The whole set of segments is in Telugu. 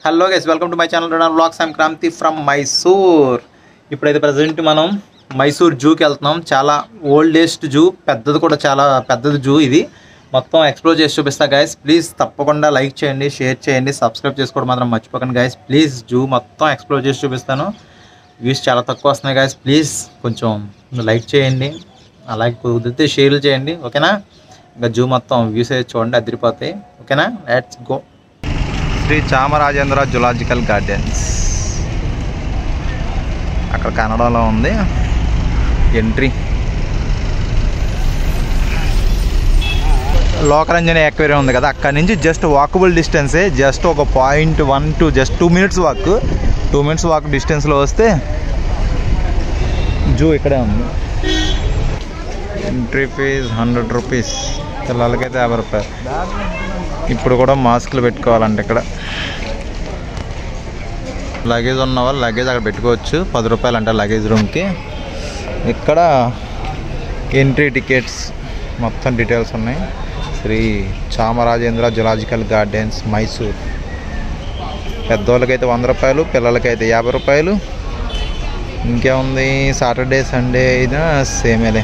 Hello guys, welcome to my channel Ronald vlogs. I'm Kranthi from Mysore. ఇప్పుడైతే ప్రజెంట్ మనం మైసూర్ జూకి వెళ్తున్నాం. చాలా ఓల్డెస్ట్ జూ, పెద్దది కూడా, చాలా పెద్దది జూ. ఇది మొత్తం ఎక్స్ప్లోర్ చేసి చూపిస్తా గైస్. ప్లీజ్ తప్పకుండా లైక్ చేయండి, షేర్ చేయండి, సబ్స్క్రైబ్ చేసుకోవడం మాత్రం మర్చిపోకండి గైస్. ప్లీజ్ జూ మొత్తం ఎక్స్ప్లోర్ చేసి చూపిస్తాను. వ్యూస్ చాలా తక్కువ వస్తున్నాయి గైస్. ప్లీజ్ కొంచెం లైక్ చేయండి, అలాగే కుదిరితే షేర్లు చేయండి, ఓకేనా? ఇంకా జూ మొత్తం వ్యూస్ అయితే చూడండి, అదిరిపోతాయి, ఓకేనా? Let's go. Shri Chamarajendra zoological gardens అక్కడ కన్నడలో ఉంది ఎంట్రీ. లోకరంజని ఎక్వేరియం ఉంది కదా, అక్కడ నుంచి జస్ట్ వాకబుల్ డిస్టెన్సే. జస్ట్ ఒక 0.1 to just 2 minutes walk. 2 minutes walk డిస్టెన్స్లో వస్తే జూ ఇక్కడే ఉంది. ఎంట్రీ ఫీజ్ 100 రూపీస్, పిల్లలకైతే 50 రూపాయలు. ఇప్పుడు కూడా మాస్కులు పెట్టుకోవాలంటే ఇక్కడ. లగేజ్ ఉన్న వాళ్ళు లగేజ్ అక్కడ పెట్టుకోవచ్చు, 10 రూపాయలు అంటే లగేజ్ రూమ్కి. ఇక్కడ ఎంట్రీ టికెట్స్ మొత్తం డీటెయిల్స్ ఉన్నాయి. Shri Chamarajendra zoological gardens Mysore. పెద్దవాళ్ళకైతే 100 రూపాయలు, పిల్లలకైతే 50 రూపాయలు. ఇంకేముంది, సాటర్డే సండే అయినా సేమేలే,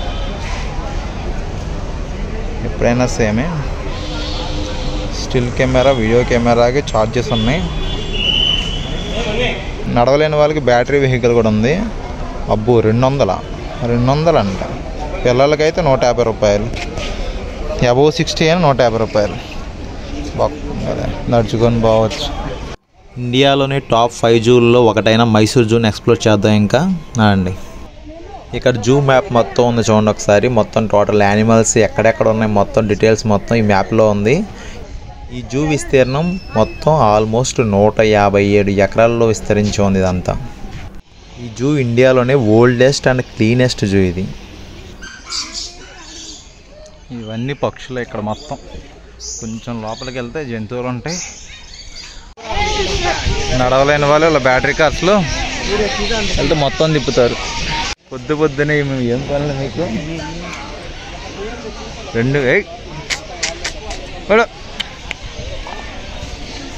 ఎప్పుడైనా సేమే. స్టిల్ కెమెరా, వీడియో కెమెరాకి ఛార్జెస్ ఉన్నాయి. నడవలేని వాళ్ళకి బ్యాటరీ వెహికల్ కూడా ఉంది. అబ్బో 200 అంట. పిల్లలకైతే 150 రూపాయలు, అబోవ్ 60 అని 150 రూపాయలు. నడుచుకొని పోవచ్చు. ఇండియాలోని టాప్ 5 జూల్లో ఒకటైన మైసూర్ జూని ఎక్స్ప్లోర్ చేద్దాం ఇంకా అండి. ఇక్కడ జూ మ్యాప్ మొత్తం ఉంది చూడండి ఒకసారి. మొత్తం టోటల్ యానిమల్స్ ఎక్కడెక్కడ ఉన్నాయి మొత్తం డీటెయిల్స్ మొత్తం ఈ మ్యాప్లో ఉంది. ఈ జూ విస్తీర్ణం మొత్తం ఆల్మోస్ట్ 157 ఎకరాల్లో విస్తరించి ఉంది ఇదంతా. ఈ జూ ఇండియాలోనే ఓల్డెస్ట్ అండ్ క్లీనెస్ట్ జూ ఇది. ఇవన్నీ పక్షులు ఇక్కడ మొత్తం. కొంచెం లోపలికి వెళ్తే జంతువులు ఉంటాయి. నడవలేని వాళ్ళు ఇలా బ్యాటరీ కార్స్లో వెళ్తే మొత్తం తిప్పుతారు. పొద్దునే మేము ఏం పనులు మీకు రెండు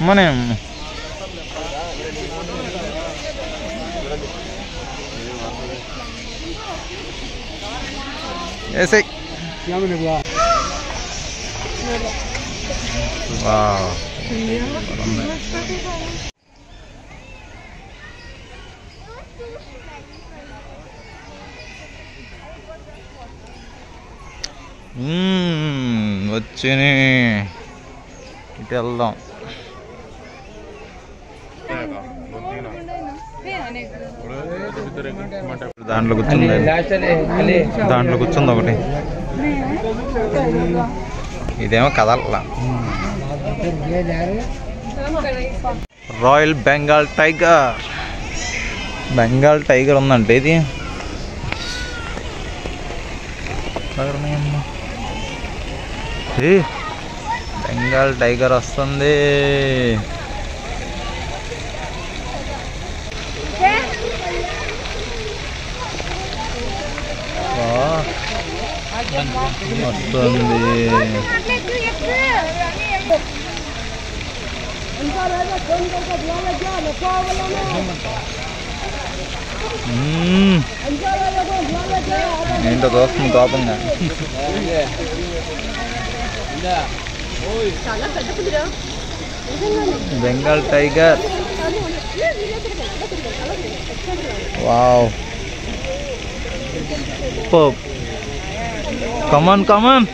మనం ऐसे वाह వచ్చిని ఇటు వెళ్దాం. దాంట్లో కూర్చుంది ఒకటి. ఇదేమో కదల్లా. రాయల్ బెంగాల్ టైగర్ ఉందంటే ఇది. బెంగాల్ టైగర్ వస్తుంది. ఏంటో దోస్తుంది కోపంగా. Bengal tiger, wow. Come on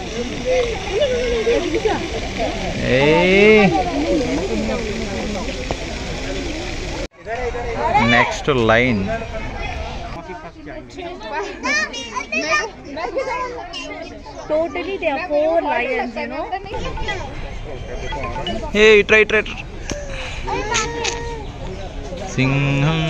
next line. Totally there are 4 lions, you know. Hey, try. Singham.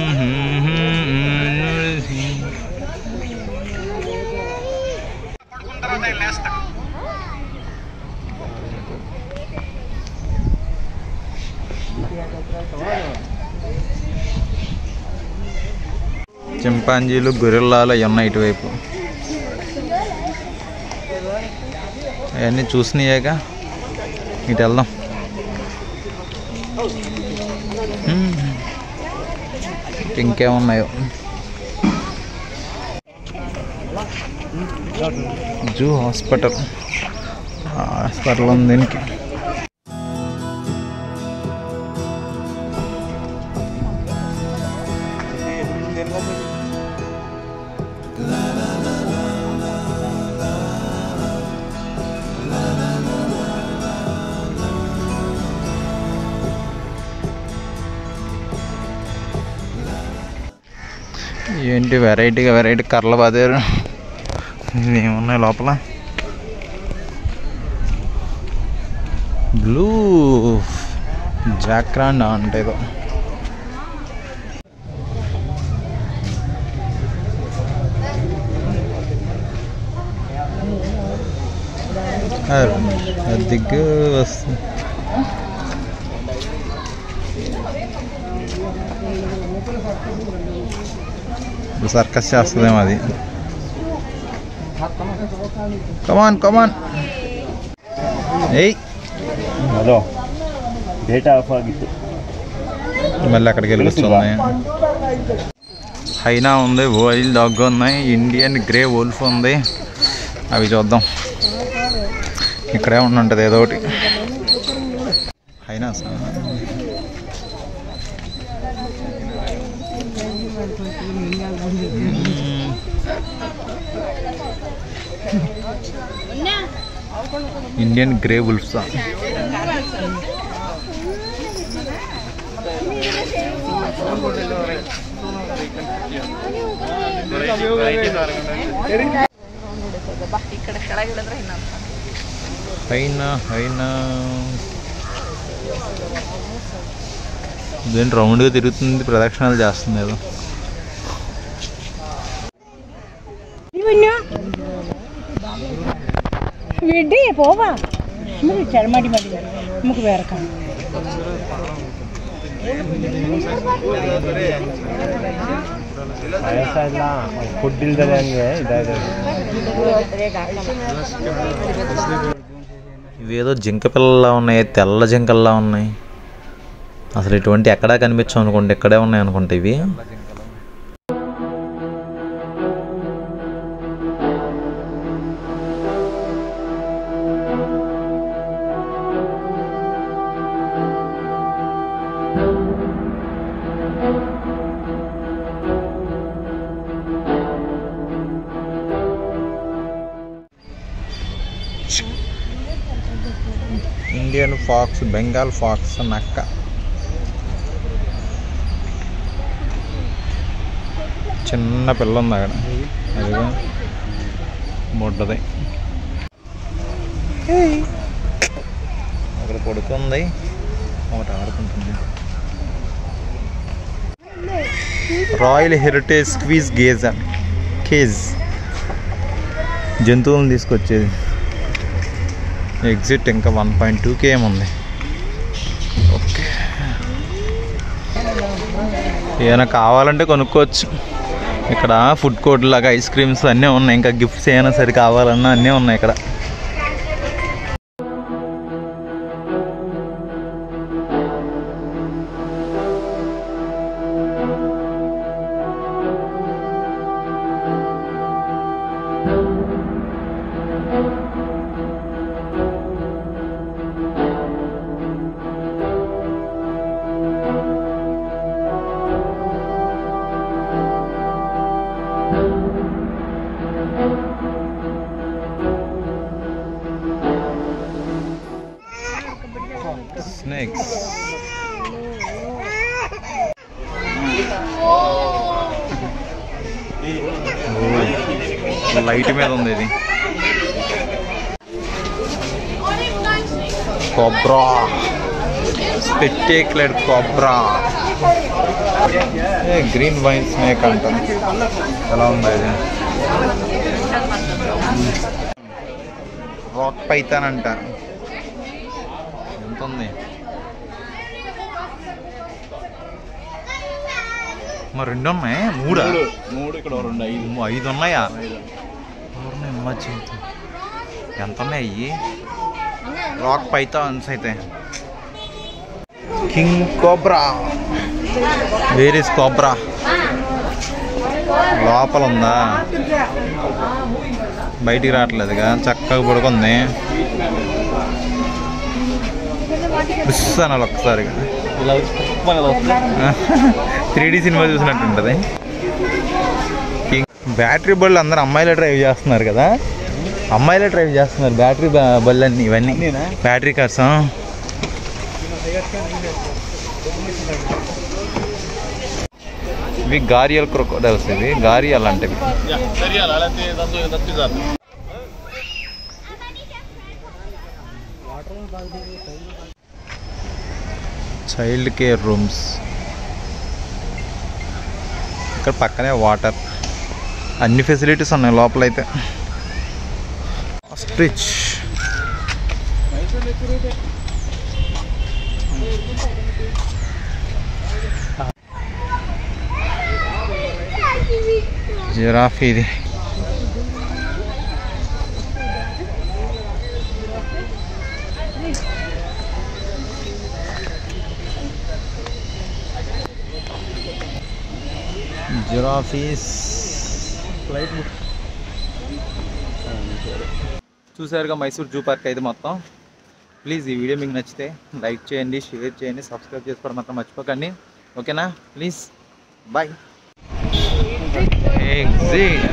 చింపాంజీలు, గొరిల్లాలు ఉన్నాయి ఇటువైపు. అవన్నీ చూసినాయేగా, ఇటు వెళ్దాం. ఇంకేమున్నాయో. జూ హాస్పిటల్ ఉంది దీనికి. ఏంటి వెరైటీ కర్రలు బాదారు. ఏమున్నాయి లోపల? బ్లూ జాక్రాండ్ అంటే ఏదో. దిగ్గు వస్తుంది. ఇప్పుడు సర్కస్ చేస్తుందేమో అది. కమాన్ ఏయ్ ಹಲೋ ಡೇಟಾ ಆಫ್ ಆಗಿತ್ತು. మళ్ళీ అక్కడికి వెళ్ళి కూర్చున్నాయి. హైనా ఉంది, వైల్డ్ డాగ్ ఉన్నాయి, ఇండియన్ గ్రే వోల్ఫ్ ఉంది. అవి చూద్దాం. ఇక్కడే ఉంటుంది ఏదో ఒకటి. హైనా ఇండియన్ గ్రే వుల్ఫ్స్. హైనా దేని రౌండ్గా తిరుగుతుంది, ప్రదక్షిణాలు చేస్తుంది ఏదో. విడ్డి పోవా మీరు చర్మడి మడి ముకు వేరక ಫುಡ್ ಇಲ್ದರೆ ಹಂಗೆ ಇದಾಗಿದೆ. ఇవేదో జింక పిల్లలా ఉన్నాయి, తెల్ల జింకల్లా ఉన్నాయి. అసలు ఇటువంటి ఎక్కడా కనిపించవు అనుకోండి, ఇక్కడే ఉన్నాయి అనుకుంటా ఇవి. ఇండియన్ ఫాక్స్, బెంగాల్ ఫాక్స్, నక్క. చిన్న పిల్ల ఉంది అక్కడ, అదిగో ముడ్డది. అక్కడ పడుకుంది, ఒకటి ఆడుకుంటుంది. రాయల్ హెరిటేజ్ స్క్వీజ్ కేజ్ జంతువులను తీసుకొచ్చేది. ఎగ్జిట్ ఇంకా 1.2 km ఉంది. ఓకే, ఏమైనా కావాలంటే కొనుక్కోవచ్చు. ఇక్కడ ఫుడ్ కోర్ట్ లాగా ఐస్ క్రీమ్స్ అన్నీ ఉన్నాయి. ఇంకా గిఫ్ట్స్ ఏమైనా సరే కావాలన్నా అన్నీ ఉన్నాయి ఇక్కడ. స్నేక్స్. లైట్ మీద ఉంది ఇది. Cobra, spectacular cobra. Green wine snake అంట. ఎలా ఉంది ఇది? రాక్ పైథాన్ అంట. ఎంత ఉంది? మరి 2 ఉన్నాయి, 3 ఇక్కడ 2, 5 ఉన్నాయా? ఎంత ఉన్నాయి అయ్యి? రాక్ పైథాన్స్ అయితే king cobra. Where is cobra? లోపల ఉందా? బయటికి రావట్లేదుగా, చక్కగా పడుకుంది. బుస్ అనాలి ఒక్కసారిగా. 3D cinema చూసినట్టుంటుంది. బ్యాటరీ బళ్ళు అందరూ అమ్మాయిలే డ్రైవ్ చేస్తున్నారు కదా, అమ్మాయిలే డ్రైవ్ చేస్తున్నారు బ్యాటరీ బళ్ళు అన్నీ. ఇవన్నీ బ్యాటరీ కార్స్. ఇవి గారియల్ క్రొకోడైల్స్, ఇవి గారియల్ అంటే చైల్డ్ కేర్ రూమ్స్. ఇక్కడ పక్కనే వాటర్, అన్ని ఫెసిలిటీస్ ఉన్నాయి లోపలైతే. స్ట్రిచ్ జిరాఫీ ఇది. జిరాఫీస్. చూసారుగా మైసూర్ జూ పార్క్ అయితే మొత్తం. ప్లీజ్ ఈ వీడియో మీకు నచ్చితే లైక్ చేయండి, షేర్ చేయండి, సబ్స్క్రైబ్ చేసుకోవడం మాత్రం మర్చిపోకండి. ఓకేనా? Please bye. Exit.